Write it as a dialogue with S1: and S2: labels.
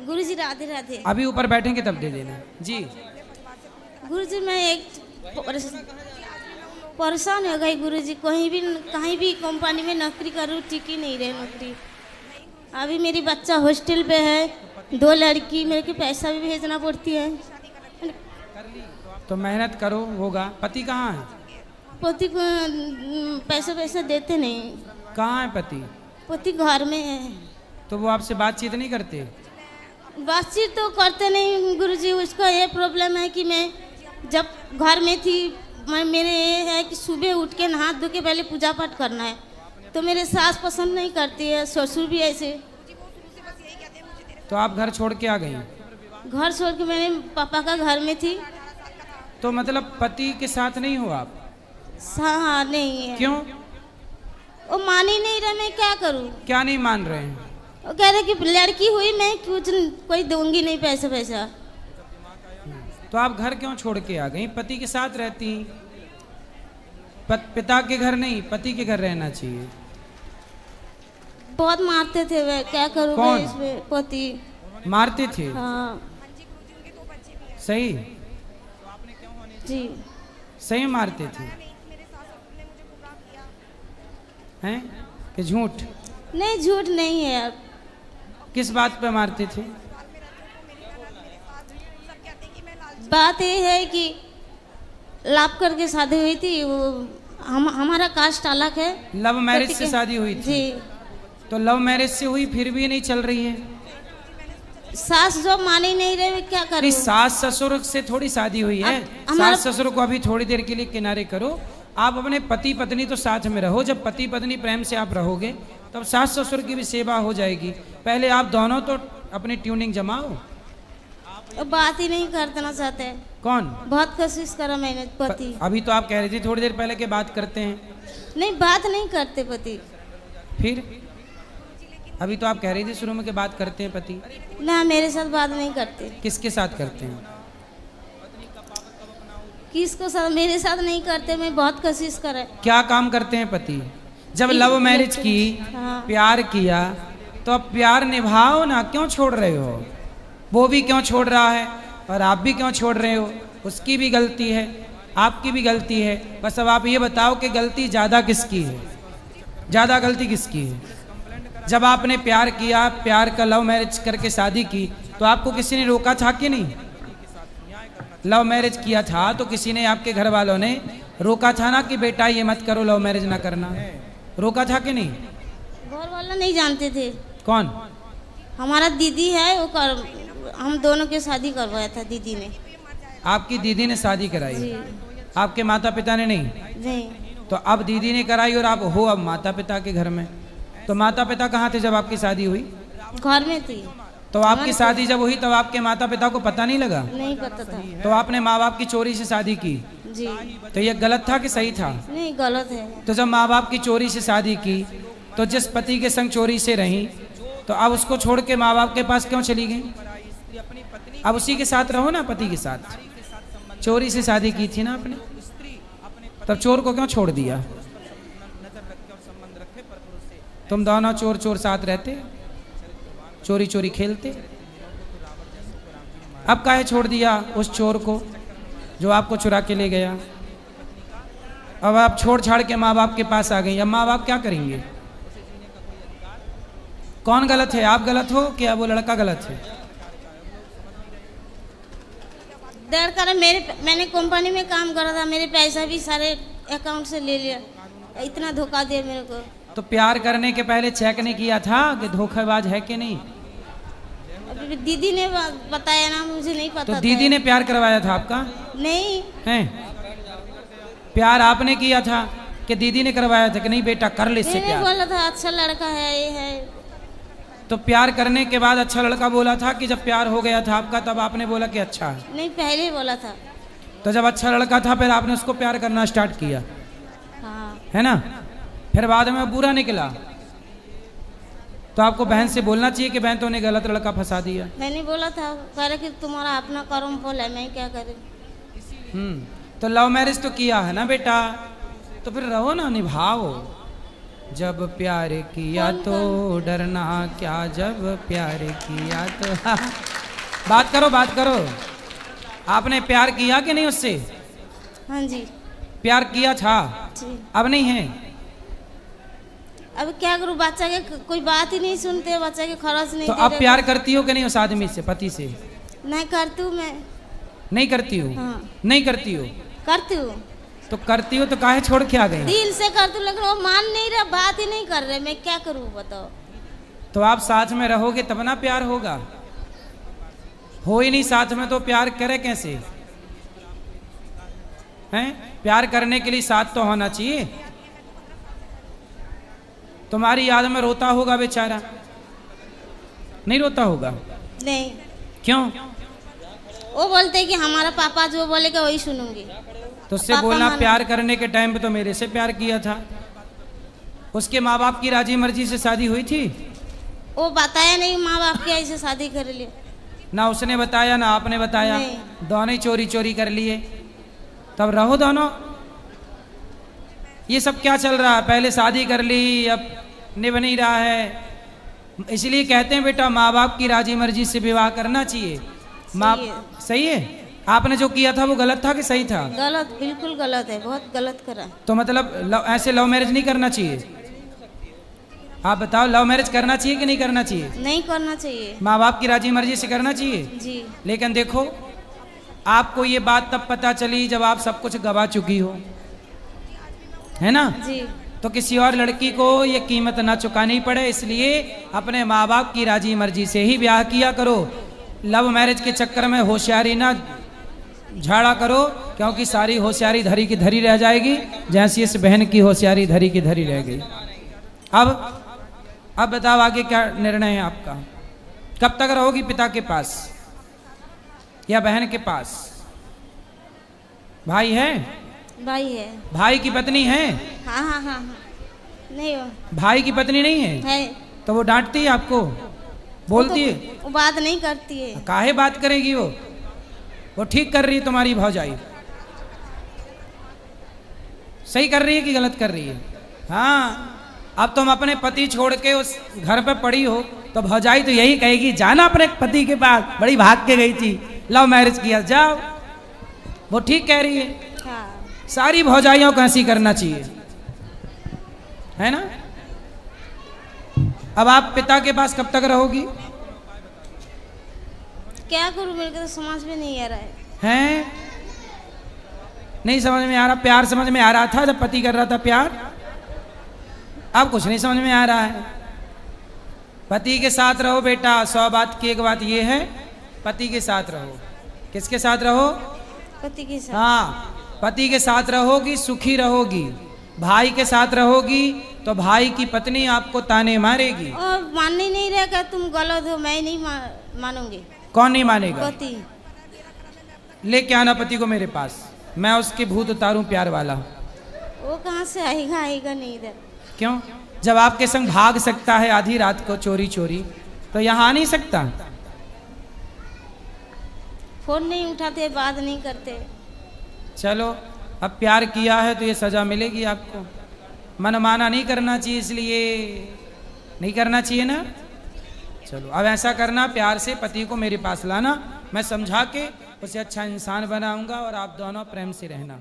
S1: गुरुजी राधे राधे।
S2: अभी ऊपर बैठेंगे तब दे देना जी।
S1: गुरुजी मैं एक परेशान हो गई गुरुजी, कहीं भी कंपनी में नौकरी करूँ, टिकी नहीं रहे नौकरी। अभी मेरी बच्चा हॉस्टल पे है, 2 लड़की, मेरे को पैसा भी भेजना पड़ती है।
S2: तो मेहनत करो, होगा। पति कहाँ है?
S1: पति को पैसा देते नहीं।
S2: कहाँ है पति?
S1: पति घर में है।
S2: तो वो आपसे बातचीत नहीं करते?
S1: बातचीत तो करते नहीं गुरुजी। उसका ये प्रॉब्लम है कि मैं जब घर में थी, मेरे ये है कि सुबह उठ के नहा धो के पहले पूजा पाठ करना है, तो मेरे सास पसंद नहीं करती है, ससुर भी ऐसे।
S2: तो आप घर छोड़ के आ गई?
S1: घर छोड़ के मैंने पापा का घर में थी।
S2: तो मतलब पति के साथ नहीं हो आप?
S1: हाँ नहीं है।
S2: क्यों?
S1: वो मान ही नहीं रहा, मैं क्या करूँ?
S2: क्या नहीं मान रहे हैं?
S1: वो कह रहे कि लड़की हुई, मैं कुछ कोई दूंगी नहीं पैसा।
S2: तो आप घर क्यों छोड़ के आ गई? पति के साथ रहती। पिता के घर नहीं, पति के घर रहना चाहिए।
S1: बहुत मारते थे वे, क्या करूँ
S2: कौन?
S1: मैं इसमें? पति
S2: मारते थे?
S1: हाँ
S2: सही?
S1: जी।
S2: सही मारते थे? हैं कि झूठ?
S1: नहीं झूठ नहीं है। अब
S2: किस बात पे मारते थे?
S1: बात ये है कि लाभ करके शादी हुई थी, वो हमारा कास्ट अलग है।
S2: लव मैरिज
S1: पति
S2: से
S1: के-
S2: शादी हुई थी?
S1: जी।
S2: तो लव मैरिज से हुई फिर भी नहीं चल रही है?
S1: सास जो मान ही नहीं रहे, क्या करूं?
S2: नहीं, सास ससुर से थोड़ी शादी हुई है।
S1: हमारा-
S2: सास ससुर को अभी थोड़ी देर के लिए किनारे करो। आप अपने पति पत्नी तो साथ में रहो। जब पति पत्नी प्रेम से आप रहोगे तब सास ससुर की भी सेवा हो जाएगी। पहले आप दोनों तो अपनी ट्यूनिंग जमाओ।
S1: वो बात ही नहीं करना चाहते।
S2: कौन?
S1: बहुत कोशिश करा मैंने पति।
S2: अभी तो आप कह रही थी थोड़ी देर पहले के बात करते हैं।
S1: नहीं बात नहीं करते पति।
S2: फिर अभी तो आप कह रही थी शुरू में के बात करते हैं पति।
S1: ना मेरे साथ बात नहीं करते।
S2: किसके साथ करते हैं?
S1: किसको साथ? मेरे साथ नहीं करते। मैं बहुत कोशिश करे।
S2: क्या काम करते हैं पति? जब लव मैरिज की,
S1: हाँ।
S2: प्यार किया, तो अब प्यार निभाओ ना। क्यों छोड़ रहे हो? वो भी क्यों छोड़ रहा है और आप भी क्यों छोड़ रहे हो? उसकी भी गलती है, आपकी भी गलती है। बस अब आप ये बताओ कि गलती ज़्यादा किसकी है? ज़्यादा गलती किसकी है? जब आपने प्यार किया, प्यार का लव मैरिज करके शादी की, तो आपको किसी ने रोका था कि नहीं? लव मैरिज किया था तो किसी ने, आपके घर वालों ने रोका था ना कि बेटा ये मत करो, लव मैरिज ना करना? रोका था कि नहीं?
S1: घर वाला नहीं जानते थे।
S2: कौन?
S1: हमारा दीदी है, हम दोनों की शादी करवाया था दीदी ने।
S2: आपकी दीदी ने शादी कराई?
S1: जी।
S2: आपके माता पिता ने नहीं?
S1: नहीं।
S2: तो अब दीदी ने कराई और आप हो अब माता पिता के घर में। तो माता पिता कहाँ थे जब आपकी शादी हुई?
S1: घर में थी।
S2: तो आपकी शादी जब हुई तब आपके माता पिता को पता नहीं लगा?
S1: नहीं पता था।
S2: तो आपने माँ बाप की चोरी से शादी की?
S1: जी।
S2: तो ये गलत था कि सही था?
S1: नहीं गलत है।
S2: तो जब माँ बाप की चोरी से शादी की, तो जिस पति के संग चोरी से रही, तो अब उसको छोड़ के माँ बाप के पास क्यों चली गई? अब उसी के साथ रहो ना, पति के साथ। चोरी से शादी की थी ना आपने, तब चोर को क्यों छोड़ दिया? तुम दोनों चोर चोर साथ रहते, चोरी चोरी खेलते। अब काहे छोड़ दिया उस चोर को जो आपको चुरा के ले गया? अब आप छोड़ छाड़ के माँ बाप के पास आ गई। अब माँ बाप क्या करेंगे? कौन गलत है? आप गलत हो क्या वो लड़का गलत है?
S1: मैंने कंपनी में काम करा था, मेरे पैसा भी सारे अकाउंट से ले लिया। इतना धोखा दिया मेरे को।
S2: तो प्यार करने के पहले चेक नहीं किया था कि धोखेबाज है कि नहीं?
S1: अभी दीदी ने बताया ना, मुझे नहीं पता
S2: तो
S1: था।
S2: दीदी ने प्यार करवाया था आपका?
S1: नहीं।
S2: है प्यार आपने किया था कि दीदी ने करवाया था कि नहीं बेटा कर ले इससे
S1: मैंने
S2: प्यार?
S1: बोला था अच्छा लड़का है, ये है।
S2: तो प्यार करने के बाद अच्छा लड़का बोला था कि जब प्यार हो गया था आपका तब आपने बोला कि अच्छा है?
S1: नहीं पहले ही बोला था।
S2: तो जब अच्छा लड़का था फिर आपने उसको प्यार करना स्टार्ट किया,
S1: हाँ।
S2: है ना? फिर बाद में बुरा निकला तो आपको बहन से बोलना चाहिए कि बहन तूने गलत लड़का फंसा दिया।
S1: मैंने बोला था, कह रहे कि तुम्हारा अपना कर्म फल है, मैं क्या करूँ।
S2: तो लव मैरिज तो किया है ना बेटा, तो फिर रहो ना, निभाओ। जब प्यार किया तो डरना क्या, जब प्यार किया तो बात करो बात करो। आपने प्यार किया कि नहीं उससे?
S1: हाँ जी।
S2: प्यार किया था,
S1: जी।
S2: अब नहीं है?
S1: अब क्या करूँ, बच्चा के कोई बात ही नहीं सुनते, बच्चा के खर्च नहीं
S2: तो
S1: दे
S2: अब
S1: रहे।
S2: प्यार करती हो कि नहीं उस आदमी से, पति से?
S1: नहीं करती हूँ मैं।
S2: नहीं करती हो?
S1: हाँ।
S2: नहीं करती हो?
S1: करती हूँ,
S2: तो करती हो तो काहे छोड़ के आ गई?
S1: दिल से करती हूँ, लेकिन वो मान नहीं रहा, बात ही नहीं कर रहे, मैं क्या करूँ बताओ।
S2: तो आप साथ में रहोगे तब ना प्यार होगा, हो ही नहीं साथ में तो प्यार करे कैसे? हैं? प्यार करने के लिए साथ तो होना चाहिए। तुम्हारी याद में रोता होगा बेचारा, नहीं रोता होगा?
S1: नहीं,
S2: क्यों?
S1: वो बोलते हैं कि हमारा पापा जो बोलेगा वही सुनूंगी।
S2: तो उससे
S1: पापा
S2: बोलना
S1: माना।
S2: प्यार करने के टाइम पे तो मेरे से प्यार किया था। उसके माँ बाप की राजी मर्जी से शादी हुई थी?
S1: वो बताया नहीं माँ बाप के ऐसे शादी कर लिए।
S2: ना उसने बताया ना आपने बताया,
S1: नहीं।
S2: दोनों ही चोरी चोरी कर लिए। तब रहो दोनों। ये सब क्या चल रहा है? पहले शादी कर ली, अब निभ नहीं रहा है। इसलिए कहते हैं बेटा माँ बाप की राजी मर्जी से विवाह करना चाहिए। माँ
S1: सही है।
S2: सही है। आपने जो किया था वो गलत था कि सही था?
S1: गलत, बिल्कुल गलत है, बहुत गलत करा।
S2: तो मतलब ऐसे लव मैरिज नहीं करना चाहिए। आप बताओ, लव मैरिज करना चाहिए कि नहीं करना चाहिए?
S1: नहीं करना चाहिए।
S2: माँ बाप की राजी मर्जी से करना चाहिए।
S1: जी।
S2: लेकिन देखो, आपको ये बात तब पता चली जब आप सब कुछ गवा चुकी हो, है ना?
S1: जी।
S2: तो किसी और लड़की को ये कीमत ना चुकानी पड़े, इसलिए अपने माँ बाप की राजी मर्जी से ही ब्याह किया करो। लव मैरिज के चक्कर में होशियारी ना झाड़ा करो, क्योंकि सारी होशियारी धरी की धरी रह जाएगी, जैसी इस बहन की होशियारी धरी की धरी रह गई। अब बताओ आगे क्या निर्णय है आपका? कब तक रहोगी पिता के पास या बहन के पास? भाई है?
S1: भाई है।
S2: भाई की पत्नी है?
S1: हाँ हाँ हाँ हाँ। नहीं हो।
S2: भाई की पत्नी नहीं है?
S1: है।
S2: तो वो डांटती है आपको, बोलती है?
S1: वो बात नहीं करती है।
S2: काहे बात करेगी वो ठीक कर रही है तुम्हारी भौजाई? सही कर रही है कि गलत कर रही है? हाँ। अब तुम अपने पति छोड़ के उस घर पे पड़ी हो तो भौजाई तो यही कहेगी, जाना अपने पति के पास, बड़ी भाग के गई थी, लव मैरिज किया, जाओ। वो ठीक कह रही है।
S1: हाँ।
S2: सारी भौजाइयों को ऐसी करना चाहिए, है ना? अब आप पिता के पास कब तक रहोगी?
S1: क्या करूँ, मेरे को तो समझ में नहीं आ रहा है।
S2: हैं? नहीं समझ में आ रहा? प्यार समझ में आ रहा था जब पति कर रहा था प्यार, अब कुछ नहीं समझ में आ रहा है। पति के साथ रहो बेटा। 100 बात की एक बात ये है, पति के साथ रहो। किसके साथ रहो?
S1: पति के साथ।
S2: हाँ, पति के साथ रहोगी सुखी रहोगी। भाई के साथ रहोगी तो भाई की पत्नी आपको ताने मारेगी।
S1: और मानने नहीं रहेगा, तुम गलत हो, मैं नहीं मानूंगी।
S2: कौन नहीं मानेगा?
S1: पति।
S2: लेके आना पति को मेरे पास, मैं उसके भूत उतारूं प्यार वाला।
S1: वो कहाँ से आएगा? आएगा नहीं इधर।
S2: क्यों? जब आपके संग भाग सकता है आधी रात को चोरी चोरी, तो यहाँ आ नहीं सकता?
S1: फोन नहीं उठाते, बात नहीं करते।
S2: चलो, अब प्यार किया है तो ये सजा मिलेगी आपको। मनमाना नहीं करना चाहिए, इसलिए नहीं करना चाहिए ना। चलो, अब ऐसा करना, प्यार से पति को मेरे पास लाना, मैं समझा के उसे अच्छा इंसान बनाऊंगा और आप दोनों प्रेम से रहना।